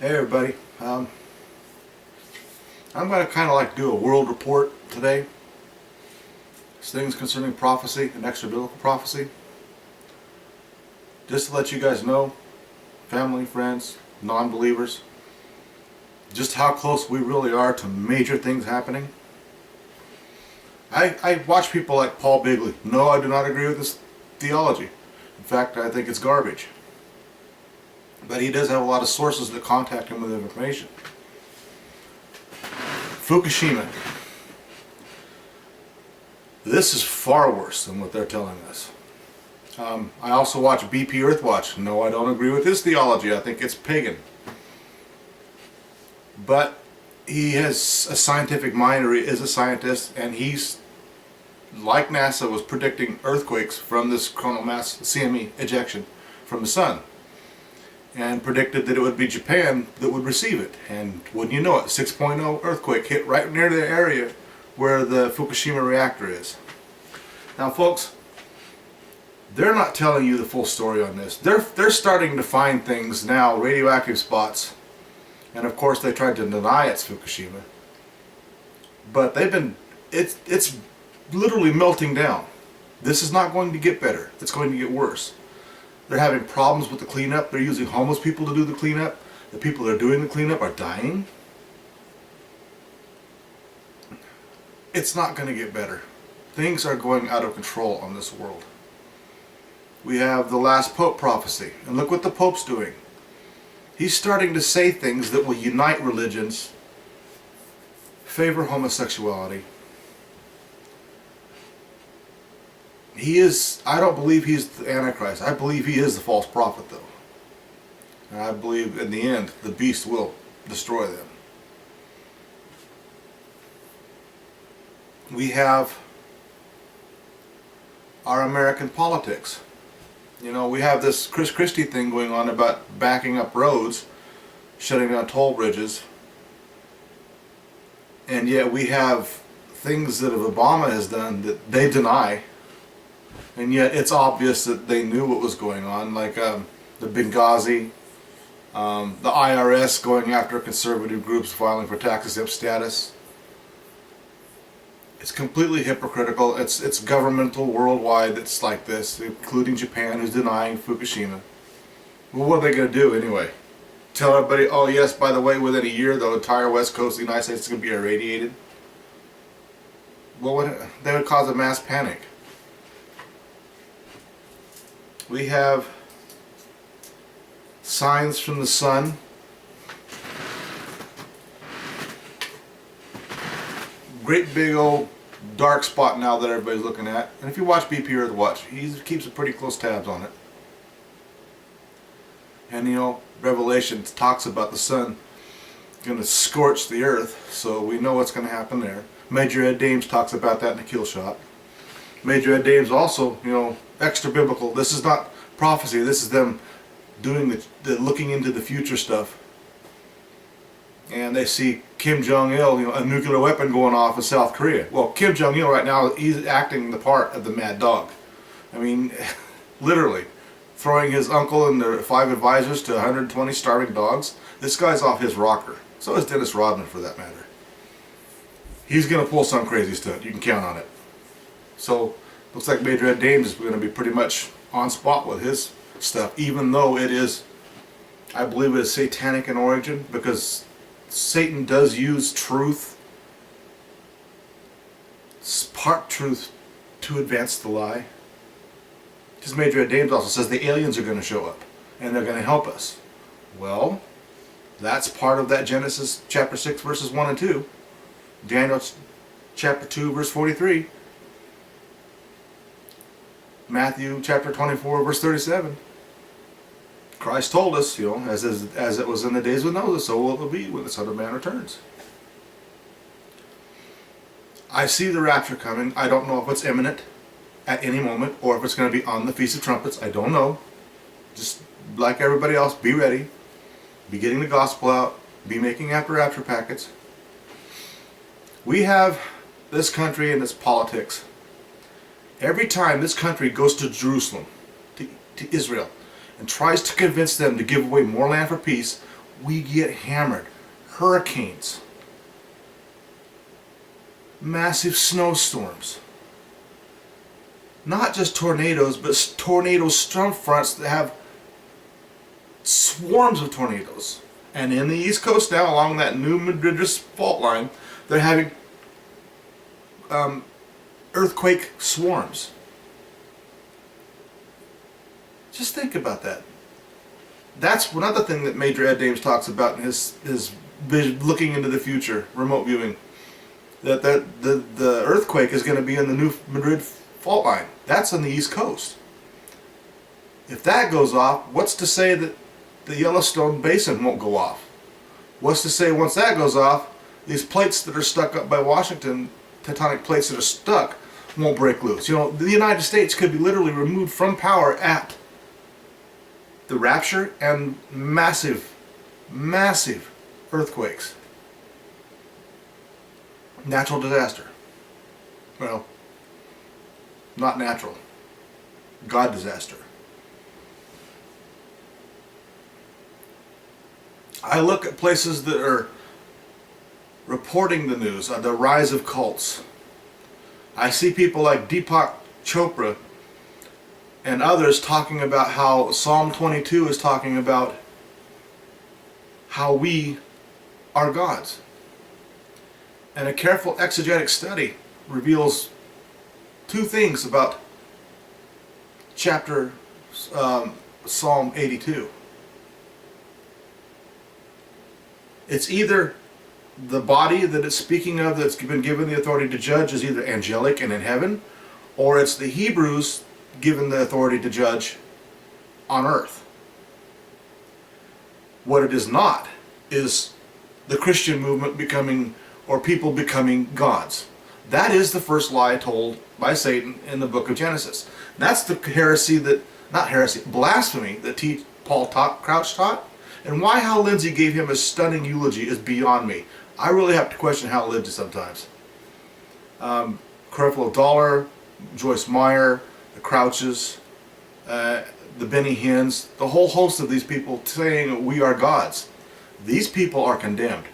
Hey everybody, I'm going to kind of like do a world report today. It's things concerning prophecy and extra biblical prophecy. Just to let you guys know, family, friends, non-believers, just how close we really are to major things happening. I watch people like Paul Bigley. No, I do not agree with this theology. In fact, I think it's garbage. But he does have a lot of sources that contact him with information. Fukushima. This is far worse than what they're telling us. I also watch BP Earthwatch. No, I don't agree with his theology. I think it's pagan. But he has a scientific mind, or he is a scientist, and he's, like NASA, was predicting earthquakes from this coronal mass CME ejection from the sun, and predicted that it would be Japan that would receive it. And wouldn't you know it, 6.0 earthquake hit right near the area where the Fukushima reactor is. Now folks, they're not telling you the full story on this. They're starting to find things now, radioactive spots, and of course they tried to deny it's Fukushima. But it's literally melting down. This is not going to get better. It's going to get worse. They're having problems with the cleanup. They're using homeless people to do the cleanup. The people that are doing the cleanup are dying. It's not going to get better. Things are going out of control on this world. We have the last Pope prophecy. And look what the Pope's doing. He's starting to say things that will unite religions, favor homosexuality. I don't believe he's the Antichrist. I believe he is the false prophet, though. And I believe in the end, the beast will destroy them. We have our American politics. You know, we have this Chris Christie thing going on about backing up roads, shutting down toll bridges, and yet we have things that Obama has done that they deny. And yet it's obvious that they knew what was going on, like the Benghazi, the IRS going after conservative groups filing for tax-exempt status. It's completely hypocritical. It's governmental worldwide that's like this, including Japan, who's denying Fukushima. Well, what are they going to do anyway? Tell everybody, oh yes, by the way, within a year the entire west coast of the United States is going to be irradiated? Well, that would cause a mass panic. We have signs from the sun. Great big old dark spot now that everybody's looking at. And if you watch BP Earthwatch, he keeps a pretty close tabs on it. And you know, Revelation talks about the sun going to scorch the earth, so we know what's going to happen there. Major Ed Dames talks about that in the kill shot. Major Ed Dames also, you know, extra biblical. This is not prophecy. This is them doing the looking into the future stuff. And they see Kim Jong-il, you know, a nuclear weapon going off in South Korea. Well, Kim Jong-il right now, he's acting the part of the mad dog. I mean, literally throwing his uncle and their 5 advisors to 120 starving dogs. This guy's off his rocker. So is Dennis Rodman, for that matter. He's going to pull some crazy stuff. You can count on it. So looks like Major Ed Dames is going to be pretty much on spot with his stuff, even though it is, I believe it is satanic in origin, because Satan does use truth, part truth, to advance the lie. Because Major Ed Dames also says the aliens are going to show up and they're going to help us. Well, that's part of that Genesis chapter 6 verses 1 and 2. Daniel chapter 2 verse 43. Matthew chapter 24 verse 37. Christ told us, you know, as it was in the days of Noah, so will it be when the Son of Man returns. I see the rapture coming. I don't know if it's imminent at any moment or if it's going to be on the Feast of Trumpets. I don't know. Just like everybody else, be ready. Be getting the gospel out. Be making after rapture packets. We have this country and its politics. Every time this country goes to Jerusalem, to Israel, and tries to convince them to give away more land for peace, we get hammered. Hurricanes, massive snowstorms, not just tornadoes, but tornado storm fronts that have swarms of tornadoes. And in the East Coast now, along that new Madrid fault line, they're having earthquake swarms. Just think about that. That's another thing that Major Ed Dames talks about in his vision, looking into the future, remote viewing. That the earthquake is going to be in the new Madrid fault line. That's on the East Coast. If that goes off, what's to say that the Yellowstone Basin won't go off? What's to say once that goes off, these plates that are stuck up by Washington, tectonic plates that are stuck, won't break loose? You know, the United States could be literally removed from power at the rapture and massive, massive earthquakes. Natural disaster. Well, not natural. God disaster. I look at places that are reporting the news on the rise of cults. I see people like Deepak Chopra and others talking about how Psalm 22 is talking about how we are gods. And a careful exegetic study reveals two things about chapter Psalm 82. It's either the body that it's speaking of that's been given the authority to judge is either angelic and in heaven, or it's the Hebrews given the authority to judge on earth. What it is not is the Christian movement becoming, or people becoming gods. That is the first lie told by Satan in the book of Genesis. That's the heresy that, not heresy, blasphemy that Crouch taught. And why Hal Lindsey gave him a stunning eulogy is beyond me. I really have to question Hal Lindsey sometimes. Creflo Dollar, Joyce Meyer, the Crouches, the Benny Hinns, the whole host of these people saying we are gods. These people are condemned.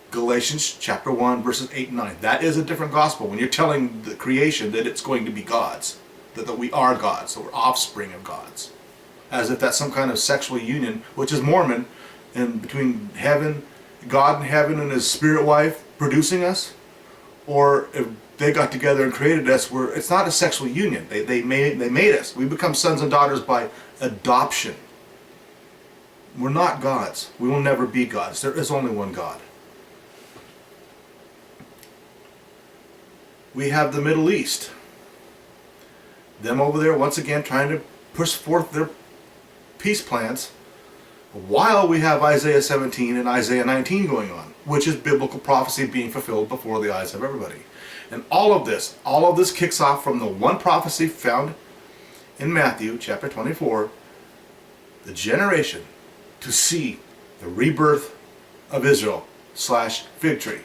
Galatians chapter 1 verses 8 and 9. That is a different gospel when you're telling the creation that it's going to be gods. That we are gods, that we're offspring of gods. As if that's some kind of sexual union, which is Mormon, in between heaven, God in heaven and his spirit wife producing us. Or if they got together and created us, it's not a sexual union. They made us. We become sons and daughters by adoption. We're not gods. We will never be gods. There is only one God. We have the Middle East. Them over there once again trying to push forth their peace plans while we have Isaiah 17 and Isaiah 19 going on, which is biblical prophecy being fulfilled before the eyes of everybody. And all of this kicks off from the one prophecy found in Matthew chapter 24, the generation to see the rebirth of Israel / fig tree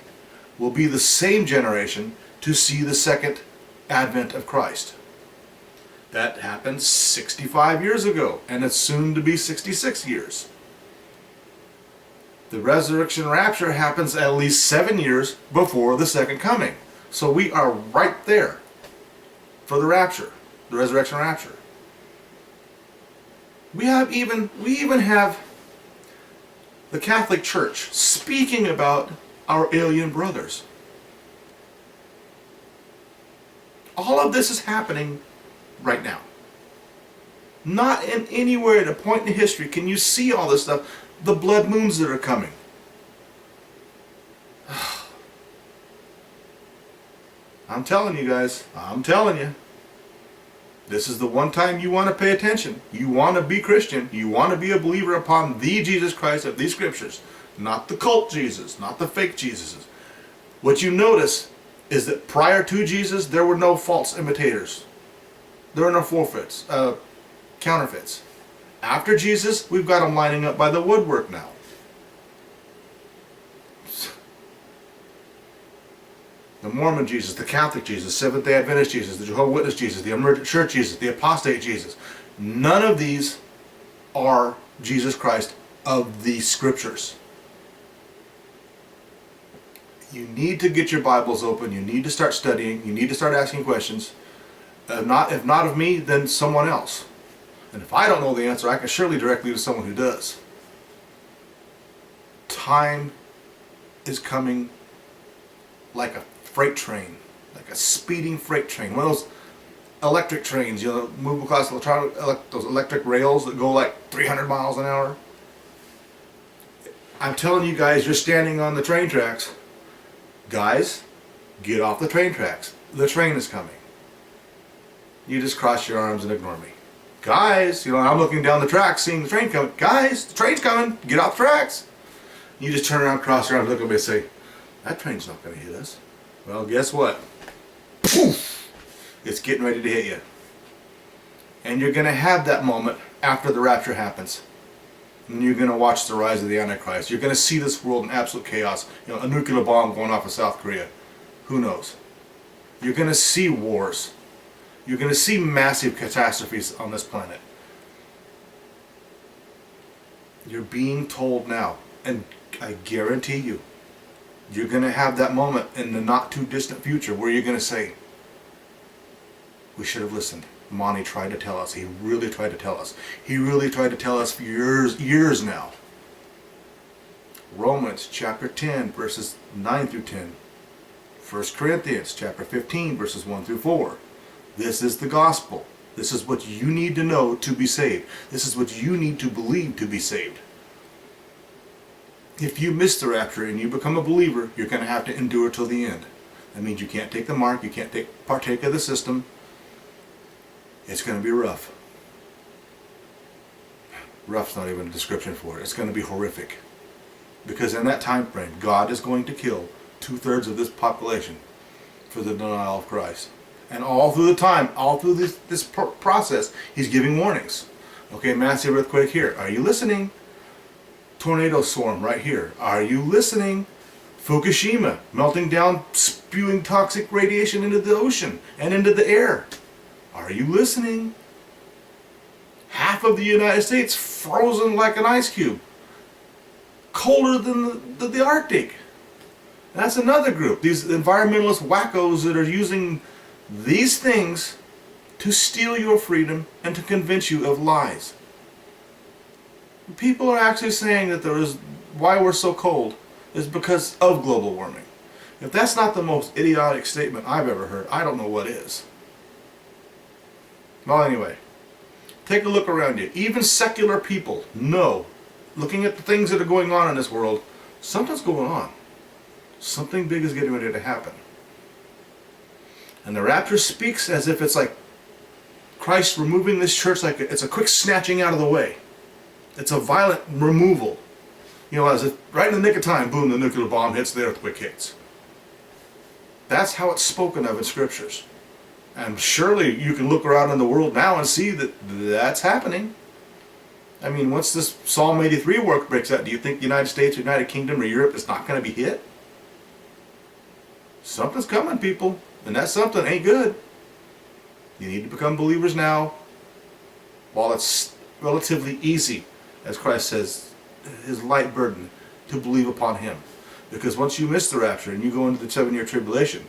will be the same generation to see the second advent of Christ. That happened 65 years ago, and it's soon to be 66 years. The resurrection rapture happens at least 7 years before the second coming. So we are right there for the rapture, the resurrection rapture. We even have the Catholic Church speaking about our alien brothers. All of this is happening right now. Not in anywhere at a point in history can you see all this stuff. The blood moons that are coming. I'm telling you guys, I'm telling you. This is the one time you want to pay attention. You want to be Christian. You want to be a believer upon the Jesus Christ of these scriptures. Not the cult Jesus, not the fake Jesuses. What you notice is that prior to Jesus, there were no false imitators. There are no counterfeits. After Jesus, we've got them lining up by the woodwork now. The Mormon Jesus, the Catholic Jesus, Seventh-day Adventist Jesus, the Jehovah's Witness Jesus, the Emergent Church Jesus, the Apostate Jesus. None of these are Jesus Christ of the scriptures. You need to get your Bibles open. You need to start studying. You need to start asking questions. If not of me, then someone else. And if I don't know the answer, I can surely direct you to someone who does. Time is coming like a freight train, like a speeding freight train. One of those electric trains, move across those electric rails that go like 300 miles an hour. I'm telling you guys, you're standing on the train tracks. Guys, get off the train tracks. The train is coming. You just cross your arms and ignore me. Guys, I'm looking down the tracks, seeing the train coming. Guys, the train's coming. Get off the tracks. You just turn around, cross your arms, look at me and say, that train's not going to hit us. Well, guess what? Poof! It's getting ready to hit you. And you're going to have that moment after the rapture happens. And you're going to watch the rise of the Antichrist. You're going to see this world in absolute chaos. A nuclear bomb going off in South Korea. Who knows? You're going to see wars. You're going to see massive catastrophes on this planet. You're being told now. And I guarantee you, you're going to have that moment in the not too distant future where you're going to say, we should have listened. Monty tried to tell us. He really tried to tell us. He really tried to tell us for years now. Romans chapter 10 verses 9 through 10. 1 Corinthians chapter 15 verses 1 through 4. This is the gospel. This is what you need to know to be saved. This is what you need to believe to be saved. If you miss the rapture and you become a believer, you're going to have to endure till the end. That means you can't take the mark. You can't partake of the system. It's going to be rough. Rough's not even a description for it. It's going to be horrific. Because in that time frame, God is going to kill 2/3 of this population for the denial of Christ. And all through the time, all through this process, He's giving warnings. Okay, massive earthquake here. Are you listening? Tornado swarm right here. Are you listening? Fukushima, melting down, spewing toxic radiation into the ocean and into the air. Are you listening? Half of the United States frozen like an ice cube. Colder than the Arctic. That's another group. These environmentalist wackos that are using these things to steal your freedom and to convince you of lies. People are actually saying that why we're so cold is because of global warming. If that's not the most idiotic statement I've ever heard, I don't know what is. Well, anyway, take a look around you. Even secular people know, looking at the things that are going on in this world, something's going on. Something big is getting ready to happen. And the rapture speaks as if it's like Christ removing this church, like it's a quick snatching out of the way. It's a violent removal. As if right in the nick of time, boom, the nuclear bomb hits, the earthquake hits. That's how it's spoken of in scriptures. And surely you can look around in the world now and see that that's happening. I mean, once this Psalm 83 work breaks out, do you think the United States, United Kingdom, or Europe is not going to be hit? Something's coming, people. And that something ain't good. You need to become believers now while it's relatively easy, as Christ says, His light burden to believe upon Him. Because once you miss the rapture and you go into the 7-year tribulation,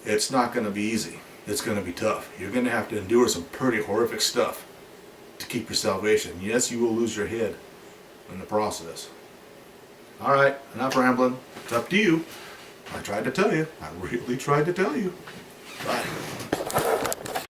it's not going to be easy. It's going to be tough. You're going to have to endure some pretty horrific stuff to keep your salvation. Yes, you will lose your head in the process. Alright, enough rambling. It's up to you. I tried to tell you. I really tried to tell you. Bye.